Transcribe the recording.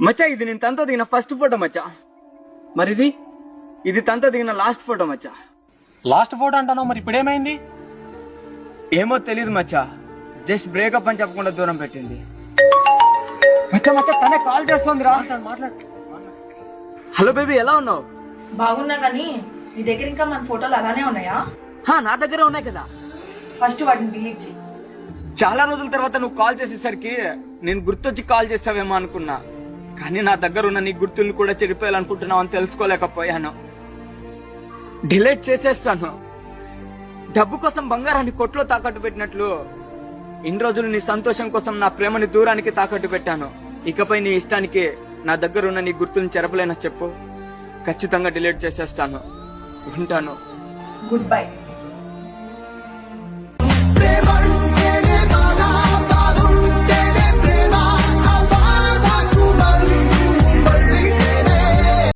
మచ్చా ఇది నేను తనతో దిగిన ఫస్ట్ ఫోటో మచ్చా. మరిది ఇది తనతో దిగిన లాస్ట్ ఫోటో మచ్చా. లాస్ట్ ఫోటో అంటాను, మరి ఇప్పుడేమైంది? ఏమో తెలీదు మచ్చా, జస్ట్ బ్రేకప్ అని చెప్పకుండా దూరం పెట్టింది. మచ్చా మచ్చా తనే కాల్ చేస్తోంది రా. మాట్లాడు. హలో బేబీ, ఎలా ఉన్నావు? బాగున్నా కానీ నీ దగ్గర ఇంకా మన ఫోటోలు అలానే ఉన్నాయా? నా దగ్గర ఉన్నాయి కదా. ఫస్ట్ వాటిని డిలీట్ చేయి. చాలా రోజుల తర్వాత నువ్వు కాల్ చేసేసరికి నేను గుర్తొచ్చి కాల్ చేస్తావేమో అనుకున్నా, కానీ నా దగ్గర ఉన్న నీ గుర్తుల్ని కూడా చెడిపోయాలనుకుంటున్నావు అని తెలుసుకోలేకపోయాను. డిలీట్ చేసేస్తాను. డబ్బు కోసం బంగారాన్ని కొట్లో తాకట్టు పెట్టినట్లు ఇన్ని రోజులు నీ సంతోషం కోసం నా ప్రేమని దూరానికి తాకట్టు పెట్టాను. ఇకపై నీ ఇష్టానికి నా దగ్గర ఉన్న నీ గుర్తుల్ని చెరపలేనా చెప్పు? ఖచ్చితంగా డిలీట్ చేసేస్తాను. ఉంటాను. Good bye.